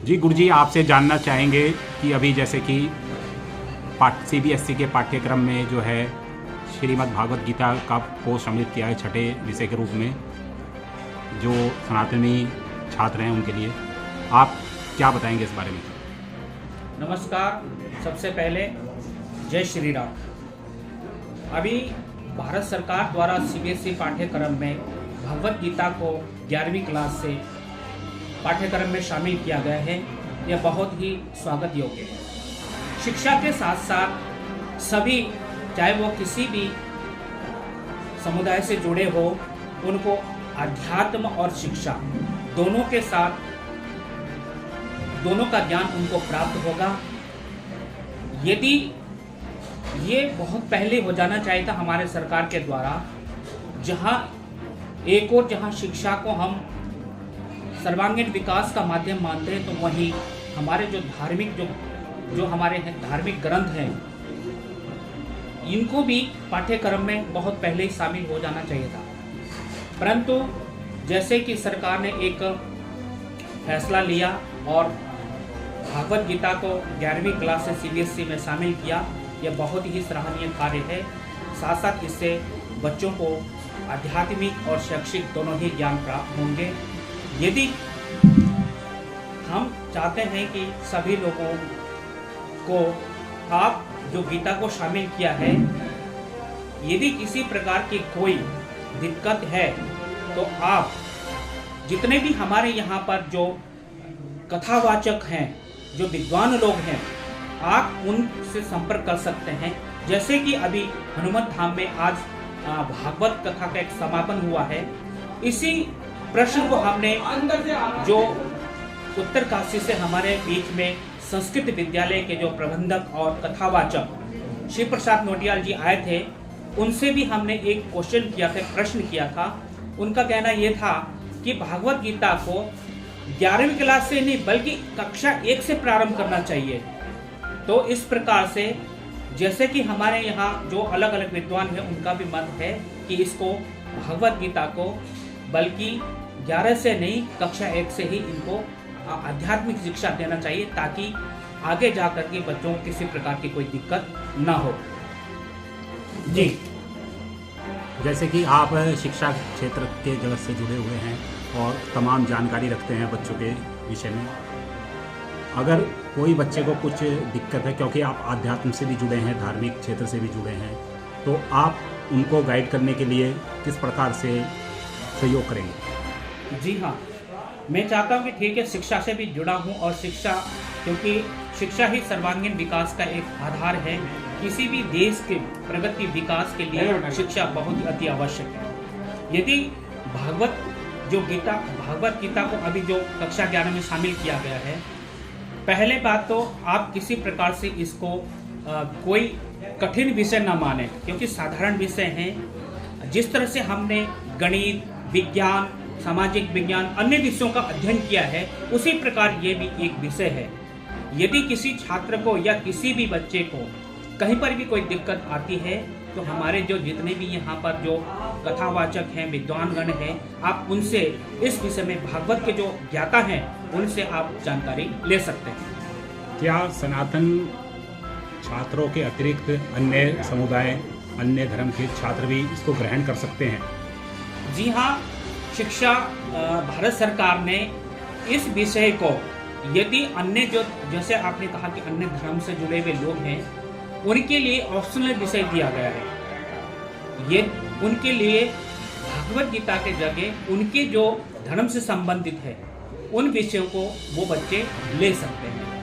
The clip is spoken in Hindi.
जी गुरुजी, आपसे जानना चाहेंगे कि अभी जैसे कि सीबीएसई के पाठ्यक्रम में जो है श्रीमद् भागवत गीता का को सम्मिलित किया है छठे विषय के रूप में, जो सनातनी छात्र हैं उनके लिए आप क्या बताएंगे इस बारे में? नमस्कार। सबसे पहले जय श्री राम। अभी भारत सरकार द्वारा सीबीएसई पाठ्यक्रम में भगवत गीता को 11वीं क्लास से पाठ्यक्रम में शामिल किया गया है। यह बहुत ही स्वागत योग्य है। शिक्षा के साथ साथ सभी, चाहे वो किसी भी समुदाय से जुड़े हो, उनको अध्यात्म और शिक्षा दोनों के साथ दोनों का ज्ञान उनको प्राप्त होगा। यदि ये बहुत पहले हो जाना चाहिए था हमारे सरकार के द्वारा, जहाँ एक और जहाँ शिक्षा को हम सर्वांगीण विकास का माध्यम मानते हैं, तो वहीं हमारे जो धार्मिक जो हमारे धार्मिक ग्रंथ हैं, इनको भी पाठ्यक्रम में बहुत पहले ही शामिल हो जाना चाहिए था। परंतु जैसे कि सरकार ने एक फैसला लिया और भागवत गीता को 11वीं क्लास से सीबीएसई में शामिल किया, यह बहुत ही सराहनीय कार्य है। साथ साथ इससे बच्चों को आध्यात्मिक और शैक्षिक दोनों ही ज्ञान प्राप्त होंगे। यदि हम चाहते हैं कि सभी लोगों को आप जो गीता को शामिल किया है, यदि किसी प्रकार की कोई दिक्कत है तो आप जितने भी हमारे यहाँ पर जो कथावाचक हैं, जो विद्वान लोग हैं, आप उनसे संपर्क कर सकते हैं। जैसे कि अभी हनुमत धाम में आज भागवत कथा का एक समापन हुआ है। इसी प्रश्न को हमने जो उत्तरकाशी से हमारे बीच में संस्कृत विद्यालय के जो प्रबंधक और कथावाचक शिव प्रसाद नोटियाल जी आए थे, उनसे भी हमने एक क्वेश्चन किया था, प्रश्न किया था। उनका कहना यह था कि भागवत गीता को 11वीं क्लास से नहीं बल्कि कक्षा 1 से प्रारंभ करना चाहिए। तो इस प्रकार से जैसे कि हमारे यहाँ जो अलग अलग विद्वान हैं, उनका भी मत है कि इसको भागवत गीता को बल्कि 11 से नहीं कक्षा 1 से ही इनको आध्यात्मिक शिक्षा देना चाहिए, ताकि आगे जाकर के बच्चों को किसी प्रकार की कोई दिक्कत ना हो। जी, जैसे कि आप शिक्षा क्षेत्र के जगत से जुड़े हुए हैं और तमाम जानकारी रखते हैं बच्चों के विषय में, अगर कोई बच्चे को कुछ दिक्कत है, क्योंकि आप आध्यात्म से भी जुड़े हैं, धार्मिक क्षेत्र से भी जुड़े हैं, तो आप उनको गाइड करने के लिए किस प्रकार से सहयोग करेंगे? जी हाँ, मैं चाहता हूँ कि ठीक है, शिक्षा से भी जुड़ा हूँ और शिक्षा, क्योंकि शिक्षा ही सर्वांगीण विकास का एक आधार है। किसी भी देश के प्रगति विकास के लिए शिक्षा बहुत ही अति आवश्यक है। यदि भागवत गीता को अभी जो कक्षा 11 में शामिल किया गया है, पहले बात तो आप किसी प्रकार से इसको कोई कठिन विषय ना माने, क्योंकि साधारण विषय हैं। जिस तरह से हमने गणित, विज्ञान, सामाजिक विज्ञान, अन्य विषयों का अध्ययन किया है, उसी प्रकार ये भी एक विषय है। यदि किसी छात्र को या किसी भी बच्चे को कहीं पर भी कोई दिक्कत आती है, तो हमारे जो जितने भी यहाँ पर जो कथावाचक हैं, विद्वानगण हैं, आप उनसे इस विषय में भागवत के जो ज्ञाता हैं, उनसे आप जानकारी ले सकते हैं। क्या सनातन छात्रों के अतिरिक्त अन्य समुदाय, अन्य धर्म के छात्र भी इसको ग्रहण कर सकते हैं? जी हाँ, शिक्षा भारत सरकार ने इस विषय को, यदि अन्य जो, जैसे आपने कहा कि अन्य धर्म से जुड़े हुए लोग हैं, उनके लिए ऑप्शनल विषय दिया गया है। ये उनके लिए भगवत गीता के जगह उनके जो धर्म से संबंधित है, उन विषयों को वो बच्चे ले सकते हैं।